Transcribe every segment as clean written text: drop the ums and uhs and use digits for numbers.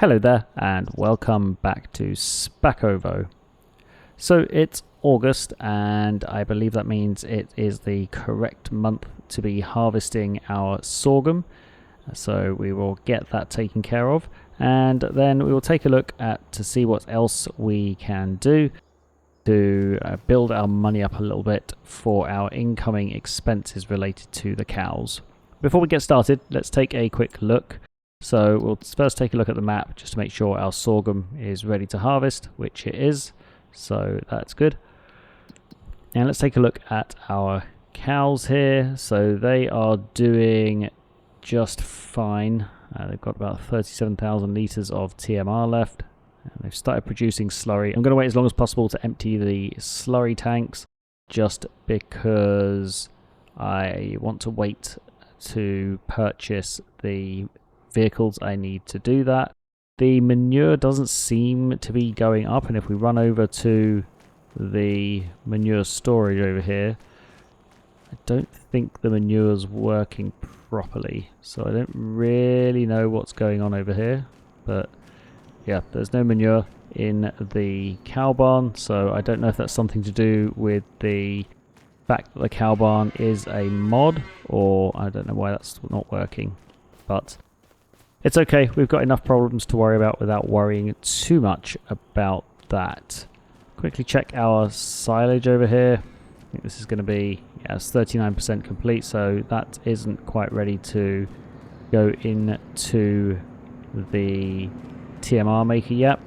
Hello there and welcome back to Szpakowo. So it's August and I believe that means it is the correct month to be harvesting our sorghum. So we will get that taken care of and then we will take a look to see what else we can do to build our money up a little bit for our incoming expenses related to the cows. Before we get started, let's take a quick look. So we'll first take a look at the map just to make sure our sorghum is ready to harvest, which it is. So that's good. And let's take a look at our cows here. So they are doing just fine. They've got about 37,000 litres of TMR left. And they've started producing slurry. I'm going to wait as long as possible to empty the slurry tanks just because I want to wait to purchase the vehicles I need to do that. The manure doesn't seem to be going up, and if we run over to the manure storage over here, I don't think the manure's working properly, so I don't really know what's going on over here. But yeah, there's no manure in the cow barn, so I don't know if that's something to do with the fact that the cow barn is a mod, or I don't know why that's not working, but it's okay. We've got enough problems to worry about without worrying too much about that. Quickly check our silage over here. I think this is going to be, yeah, it's 39% complete, so that isn't quite ready to go into the TMR maker yet.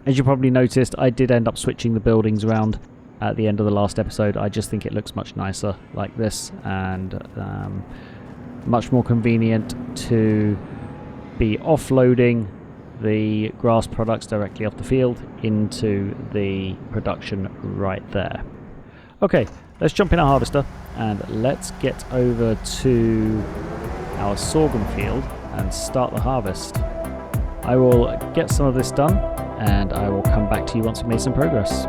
As you probably noticed, I did end up switching the buildings around at the end of the last episode. I just think it looks much nicer like this, and much more convenient to be offloading the grass products directly off the field into the production right there. Okay, let's jump in our harvester and let's get over to our sorghum field and start the harvest. I will get some of this done and I will come back to you once we've made some progress.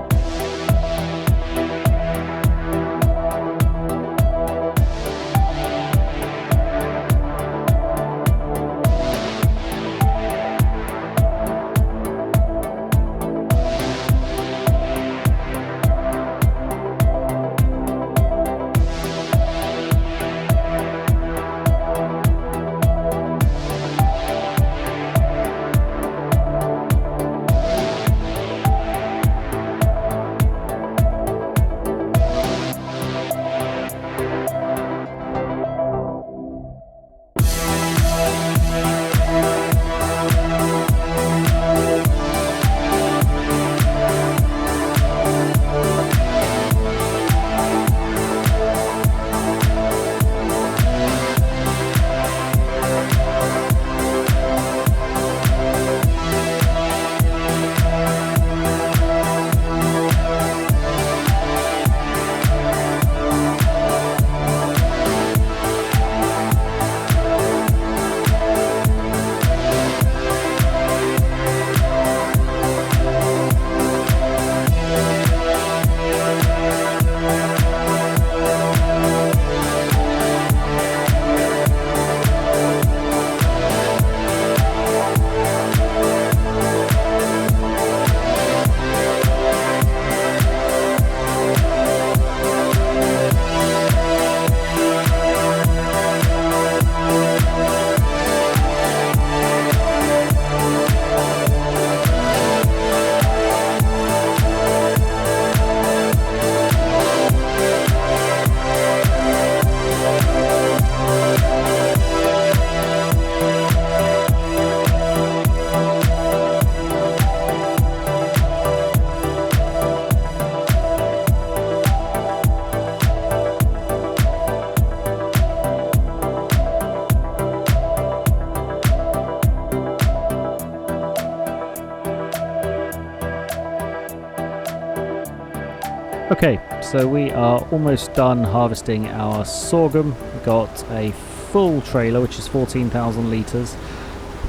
Okay, so we are almost done harvesting our sorghum. We've got a full trailer, which is 14,000 litres,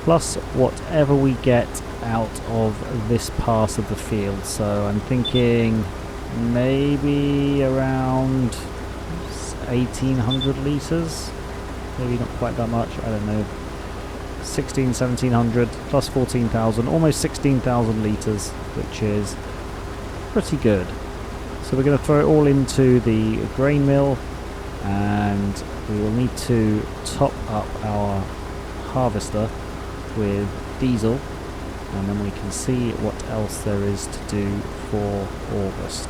plus whatever we get out of this part of the field. So I'm thinking maybe around 1,800 litres, maybe not quite that much, I don't know. 1700 plus 14,000, almost 16,000 litres, which is pretty good. So we're going to throw it all into the grain mill, and we will need to top up our harvester with diesel, and then we can see what else there is to do for August.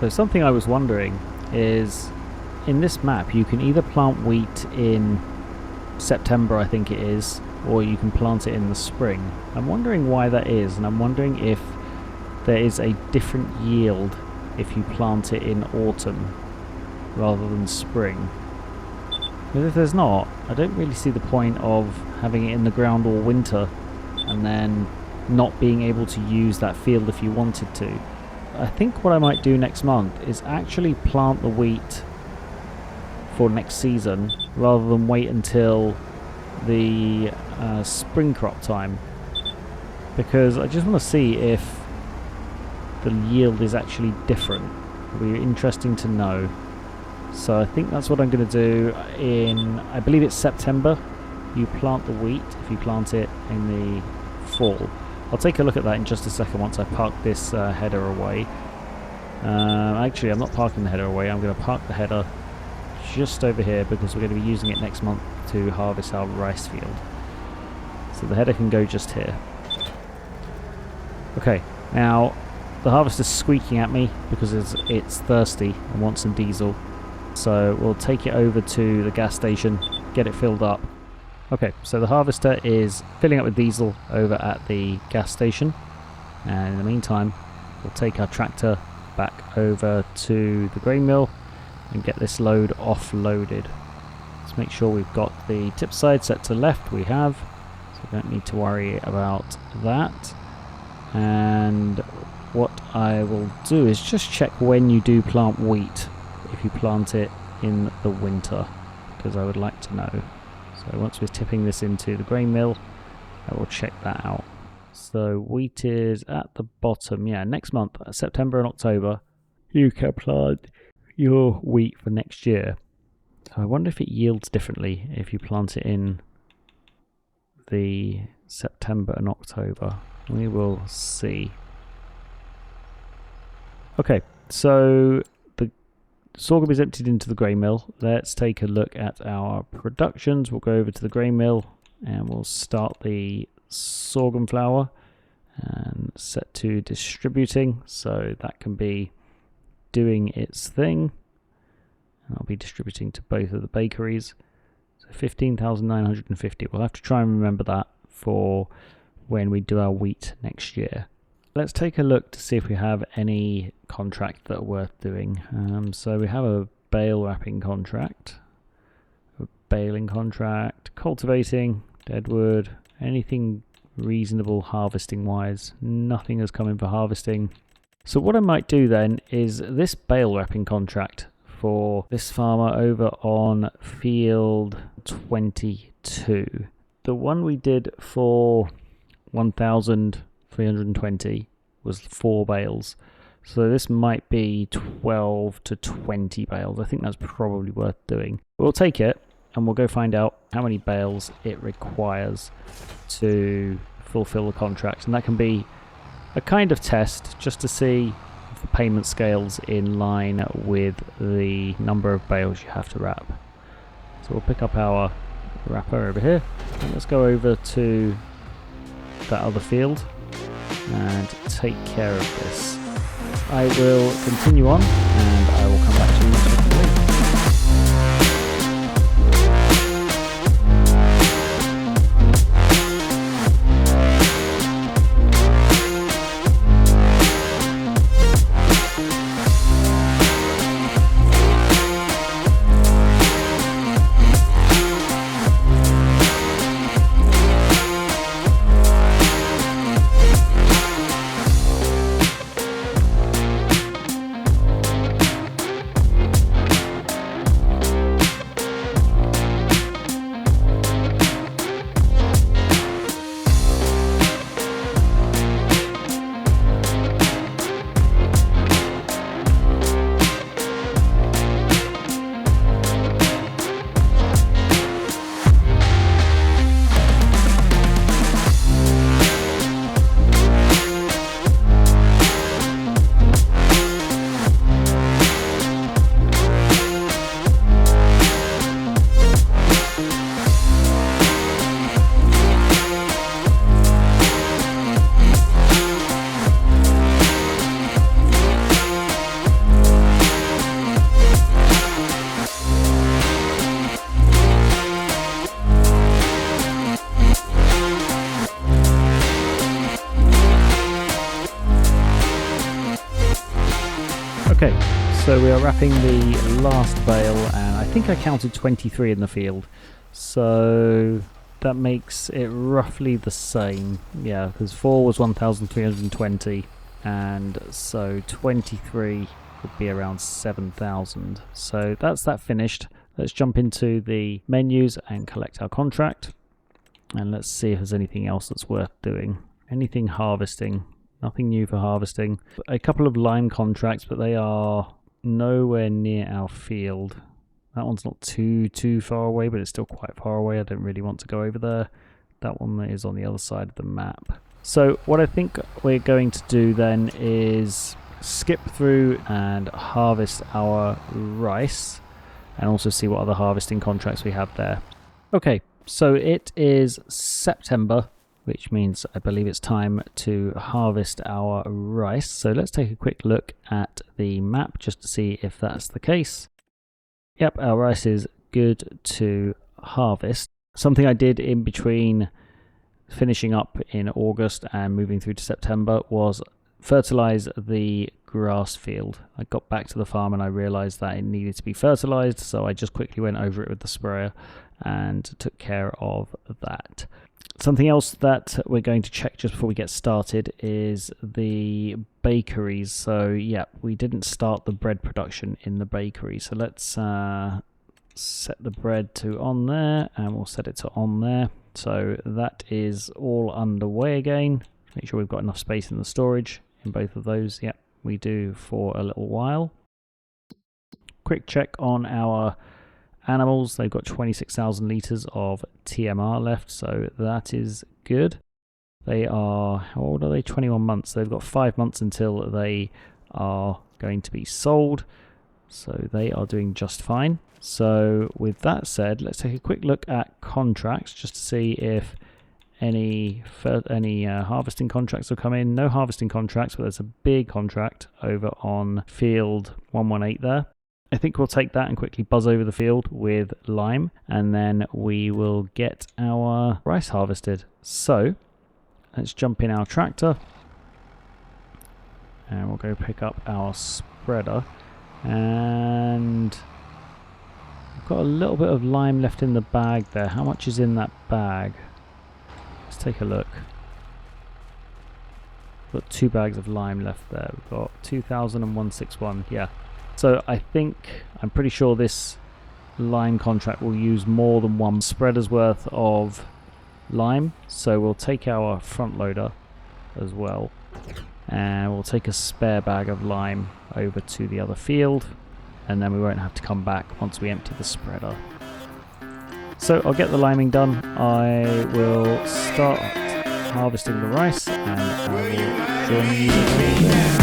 So something I was wondering is, in this map you can either plant wheat in September, I think it is, or you can plant it in the spring. I'm wondering why that is, and I'm wondering if there is a different yield if you plant it in autumn rather than spring. Because if there's not, I don't really see the point of having it in the ground all winter and then not being able to use that field if you wanted to. I think what I might do next month is actually plant the wheat for next season rather than wait until the spring crop time, because I just want to see if the yield is actually different. It'll be interesting to know. So I think that's what I'm going to do in, I believe it's September, you plant the wheat if you plant it in the fall. I'll take a look at that in just a second once I park this header away. Actually, I'm not parking the header away, I'm going to park the header just over here because we're going to be using it next month to harvest our rice field. So the header can go just here. Okay, now the harvester's squeaking at me because it's thirsty and wants some diesel. So we'll take it over to the gas station, get it filled up. Okay, so the harvester is filling up with diesel over at the gas station, and in the meantime we'll take our tractor back over to the grain mill and get this load offloaded. Let's make sure we've got the tip side set to left. We have, so we don't need to worry about that. And what I will do is just check when you do plant wheat, if you plant it in the winter, because I would like to know. So once we're tipping this into the grain mill, I will check that out. So wheat is at the bottom. Yeah, next month, September and October, you can plant your wheat for next year. So I wonder if it yields differently if you plant it in the September and October. We will see. Okay, so the sorghum is emptied into the grain mill. Let's take a look at our productions. We'll go over to the grain mill and we'll start the sorghum flour and set to distributing, so that can be doing its thing. And I'll be distributing to both of the bakeries. So 15,950. We'll have to try and remember that for when we do our wheat next year. Let's take a look to see if we have any contract that are worth doing. So we have a bale wrapping contract, a baling contract, cultivating, deadwood, anything reasonable harvesting wise. Nothing has come in for harvesting. So what I might do then is this bale wrapping contract for this farmer over on field 22. The one we did for 1,320 was 4 bales. So this might be 12 to 20 bales. I think that's probably worth doing. We'll take it and we'll go find out how many bales it requires to fulfill the contract. And that can be a kind of test just to see if the payment scales in line with the number of bales you have to wrap. So we'll pick up our wrapper over here and let's go over to that other field and take care of this. I will continue on and I will come back to you shortly. Okay, so we are wrapping the last bale, and I think I counted 23 in the field, so that makes it roughly the same. Yeah, because 4 was 1,320, and so 23 would be around 7,000. So that's that finished. Let's jump into the menus and collect our contract, and let's see if there's anything else that's worth doing. Anything harvesting. Nothing new for harvesting. A couple of lime contracts, but they are nowhere near our field. That one's not too far away, but it's still quite far away. I don't really want to go over there. That one is on the other side of the map. So what I think we're going to do then is skip through and harvest our rice, and also see what other harvesting contracts we have there. Okay, so it is September, which means I believe it's time to harvest our rice. So let's take a quick look at the map just to see if that's the case. Yep, our rice is good to harvest. Something I did in between finishing up in August and moving through to September was fertilize the grass field. I got back to the farm and I realized that it needed to be fertilized, so I just quickly went over it with the sprayer and took care of that. Something else that we're going to check just before we get started is the bakeries. So yeah, we didn't start the bread production in the bakery. So let's set the bread to on there, and we'll set it to on there. So that is all underway again. Make sure we've got enough space in the storage in both of those. Yep, we do for a little while. Quick check on our animals. They've got 26,000 litres of TMR left, so that is good. They are, how old are they? 21 months. They've got 5 months until they are going to be sold, so they are doing just fine. So with that said, let's take a quick look at contracts just to see if any harvesting contracts will come in. No harvesting contracts, but there's a big contract over on field 118 there. I think we'll take that and quickly buzz over the field with lime, and then we will get our rice harvested. So let's jump in our tractor and we'll go pick up our spreader. And I've got a little bit of lime left in the bag there. How much is in that bag? Let's take a look. We've got 2 bags of lime left there. We've got 2,161. Yeah. So I'm pretty sure this lime contract will use more than 1 spreader's worth of lime. So we'll take our front loader as well, and we'll take a spare bag of lime over to the other field, and then we won't have to come back once we empty the spreader. So I'll get the liming done. I will start harvesting the rice, and I will join you there.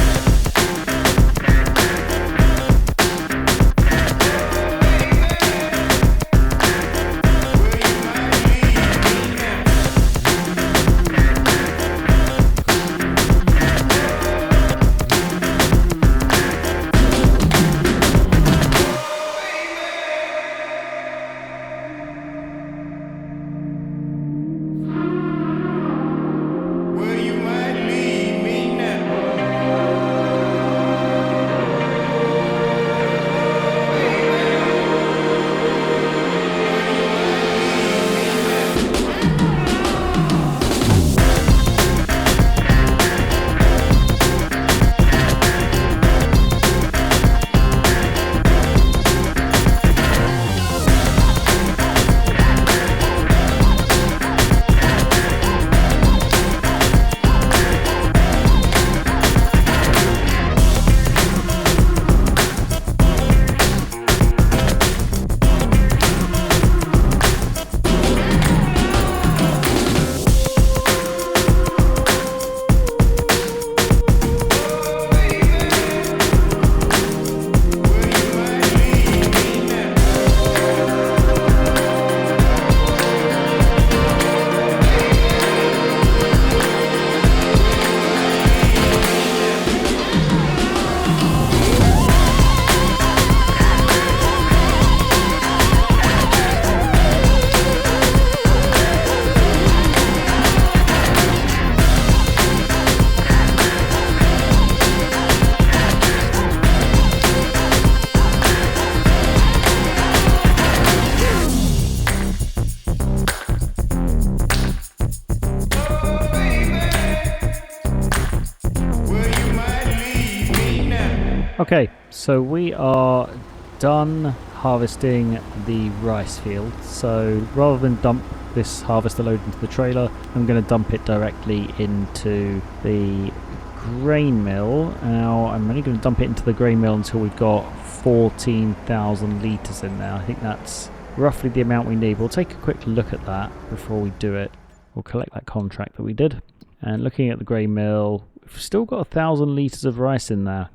Okay, so we are done harvesting the rice field. So rather than dump this harvester load into the trailer, I'm going to dump it directly into the grain mill. Now I'm only going to dump it into the grain mill until we've got 14,000 litres in there. I think that's roughly the amount we need. We'll take a quick look at that before we do it. We'll collect that contract that we did. And looking at the grain mill, we've still got 1,000 litres of rice in there.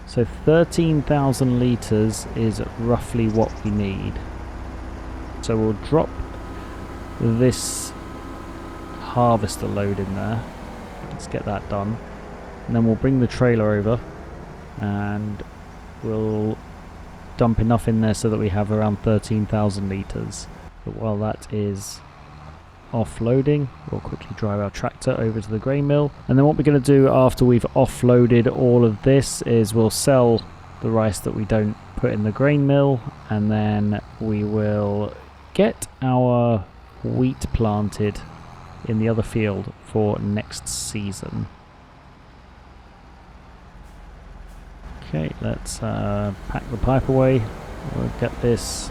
So 13,000 litres is roughly what we need. So we'll drop this harvester load in there. Let's get that done. And then we'll bring the trailer over and we'll dump enough in there so that we have around 13,000 litres. But while that is offloading, we'll quickly drive our tractor over to the grain mill. And then what we're going to do after we've offloaded all of this is we'll sell the rice that we don't put in the grain mill, and then we will get our wheat planted in the other field for next season. Okay, let's pack the pipe away. We'll get this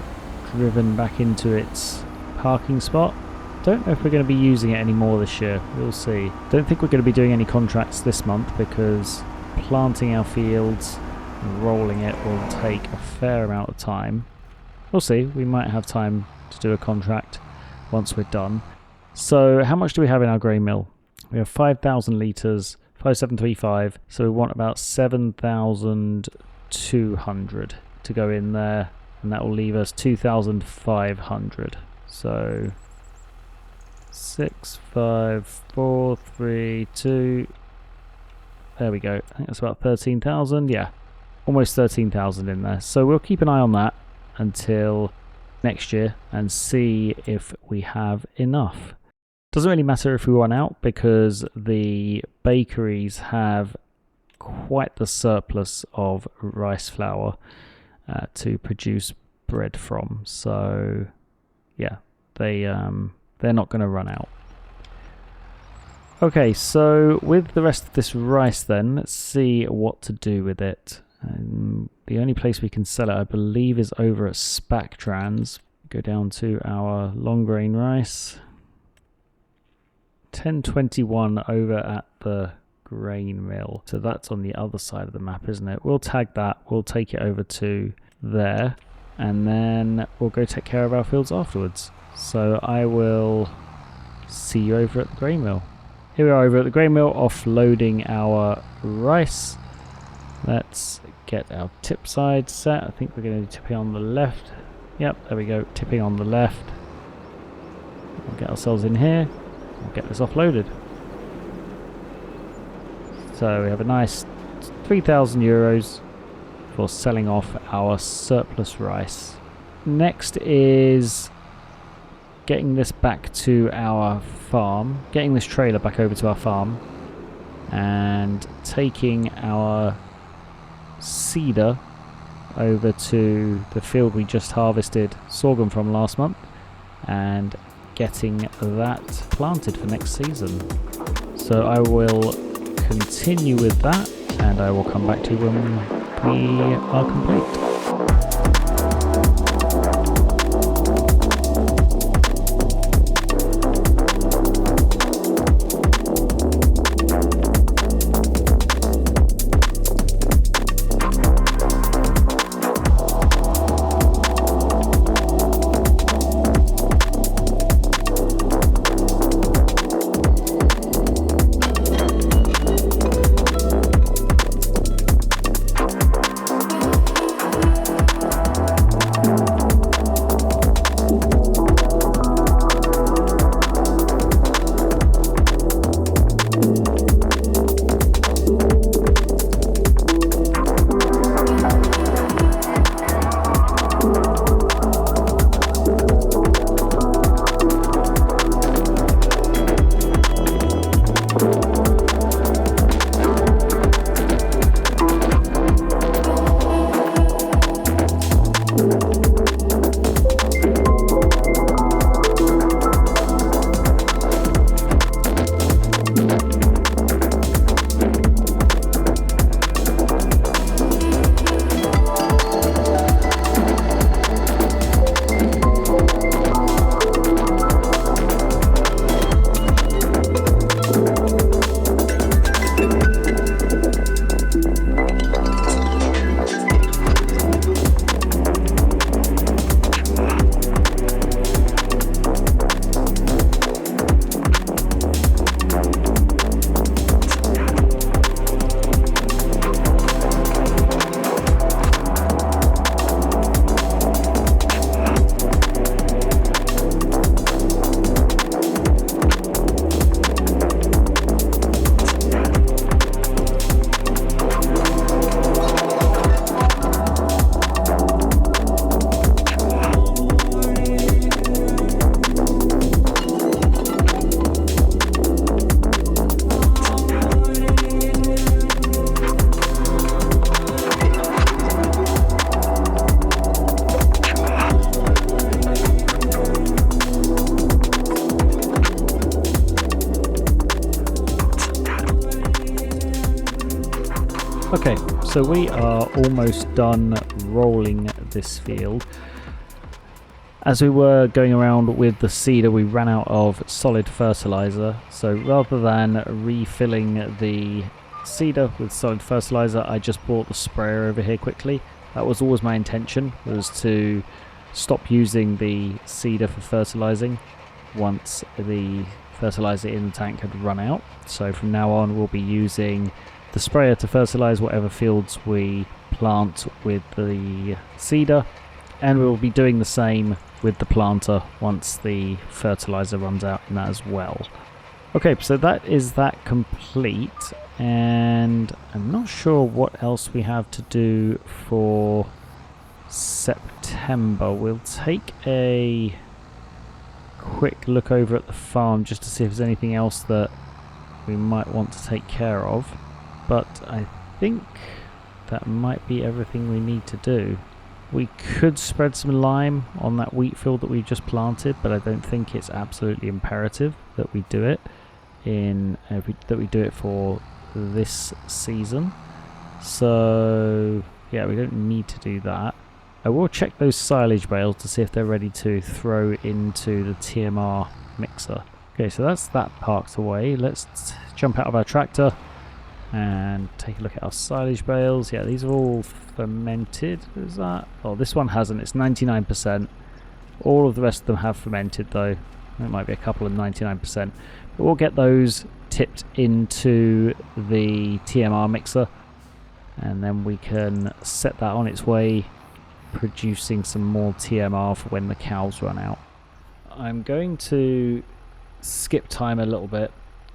driven back into its parking spot. Don't know if we're going to be using it any more this year. We'll see. Don't think we're going to be doing any contracts this month because planting our fields and rolling it will take a fair amount of time. We'll see. We might have time to do a contract once we're done. So how much do we have in our grain mill? We have 5,000 litres, 5735. So we want about 7,200 to go in there, and that will leave us 2,500. So 6, 5, 4, 3, 2. There we go. I think that's about 13,000. Yeah, almost 13,000 in there. So we'll keep an eye on that until next year and see if we have enough. Doesn't really matter if we run out because the bakeries have quite the surplus of rice flour to produce bread from. So yeah, they're not going to run out. Okay, so with the rest of this rice then, let's see what to do with it. The only place we can sell it, I believe, is over at Spaktrans. Go down to our long grain rice. 1021 over at the grain mill. So that's on the other side of the map, isn't it? We'll tag that. We'll take it over to there. And then we'll go take care of our fields afterwards. So I will see you over at the grain mill. Here we are over at the grain mill, offloading our rice. Let's get our tip side set. I think we're going to be tipping on the left. Yep, there we go, tipping on the left. We'll get ourselves in here. We'll get this offloaded. So we have a nice 3,000 euros for selling off our surplus rice. Next is getting this back to our farm, getting this trailer back over to our farm, and taking our cedar over to the field we just harvested sorghum from last month and getting that planted for next season. So I will continue with that and I will come back to you when we are complete. Okay, so we are almost done rolling this field. As we were going around with the seeder, we ran out of solid fertilizer, so rather than refilling the seeder with solid fertilizer, I just brought the sprayer over here quickly. That was always my intention, was to stop using the seeder for fertilizing once the fertilizer in the tank had run out. So from now on we'll be using the sprayer to fertilize whatever fields we plant with the seeder, and we'll be doing the same with the planter once the fertilizer runs out in that as well. Okay, so that is that complete, and I'm not sure what else we have to do for September. We'll take a quick look over at the farm just to see if there's anything else that we might want to take care of, but I think that might be everything we need to do. We could spread some lime on that wheat field that we've just planted, but I don't think it's absolutely imperative that we do it for this season. So yeah, we don't need to do that. I will check those silage bales to see if they're ready to throw into the TMR mixer. Okay, so that's that parked away. Let's jump out of our tractor and take a look at our silage bales. Yeah, these are all fermented. Is that? Oh, this one hasn't. It's 99%. All of the rest of them have fermented though. There might be a couple of 99%. But we'll get those tipped into the TMR mixer, and then we can set that on its way, producing some more TMR for when the cows run out. I'm going to skip time a little bit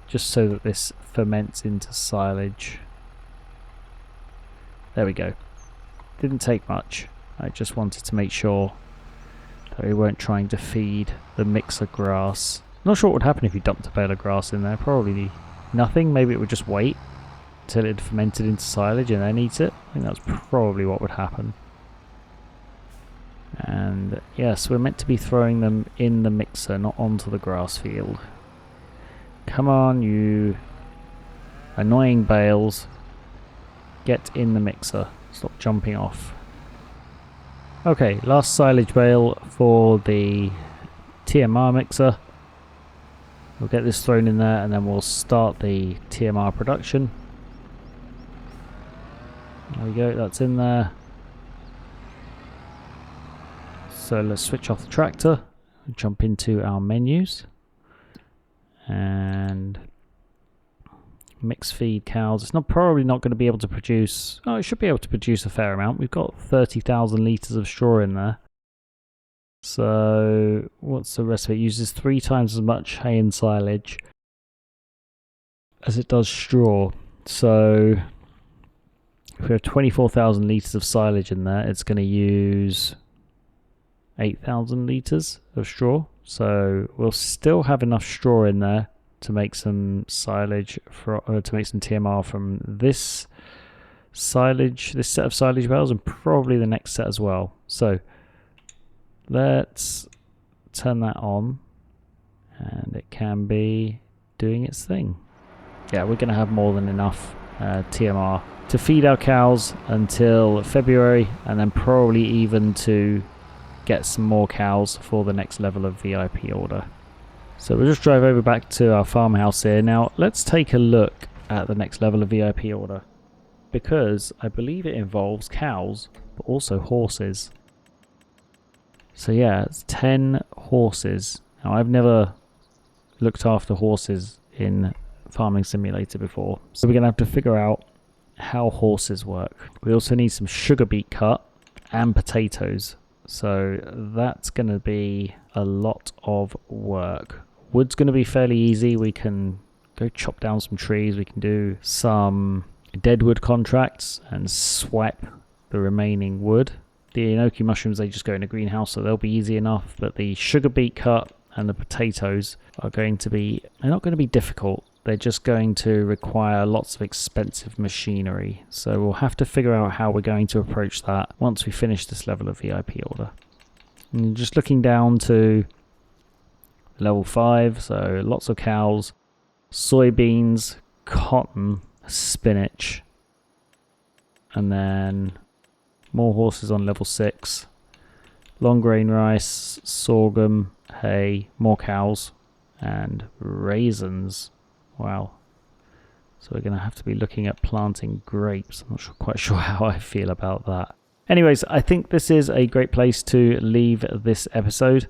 just so that this ferments into silage. There we go. Didn't take much. I just wanted to make sure that we weren't trying to feed the mixer grass. Not sure what would happen if you dumped a bale of grass in there. Probably nothing. Maybe it would just wait until it had fermented into silage and then eat it. I think that's probably what would happen. And yes, we're meant to be throwing them in the mixer, not onto the grass field. Come on, you annoying bales. Get in the mixer. Stop jumping off. Okay, last silage bale for the TMR mixer. We'll get this thrown in there and then we'll start the TMR production. There we go, that's in there. So let's switch off the tractor, jump into our menus, and mix feed cows. It's probably not going to be able to produce. Oh, it should be able to produce a fair amount. We've got 30,000 litres of straw in there. So what's the rest of it? It uses 3 times as much hay and silage as it does straw. So if we have 24,000 litres of silage in there, it's going to use 8,000 litres of straw. So we'll still have enough straw in there to make some silage to make some TMR from this silage, this set of silage bales, and probably the next set as well. So let's turn that on, and it can be doing its thing. Yeah, we're going to have more than enough TMR to feed our cows until February, and then probably even to get some more cows for the next level of VIP order. So we'll just drive over back to our farmhouse here. Now let's take a look at the next level of VIP order, because I believe it involves cows but also horses. So yeah, it's 10 horses. Now I've never looked after horses in Farming Simulator before, so we're going to have to figure out how horses work. We also need some sugar beet cut and potatoes. So that's going to be a lot of work. Wood's going to be fairly easy. We can go chop down some trees. We can do some deadwood contracts and swipe the remaining wood. The enoki mushrooms, they just go in a greenhouse, so they'll be easy enough. But the sugar beet cut and the potatoes are going to be, they're not going to be difficult. They're just going to require lots of expensive machinery. So we'll have to figure out how we're going to approach that once we finish this level of VIP order. And just looking down to level 5, so lots of cows, soybeans, cotton, spinach. And then more horses on level 6. Long grain rice, sorghum, hay, more cows, and raisins. Wow. So we're going to have to be looking at planting grapes. I'm not quite sure how I feel about that. Anyways, I think this is a great place to leave this episode.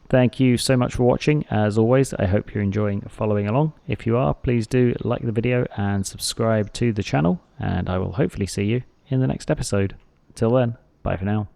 Thank you so much for watching. As always, I hope you're enjoying following along. If you are, please do like the video and subscribe to the channel, and I will hopefully see you in the next episode. Till then, bye for now.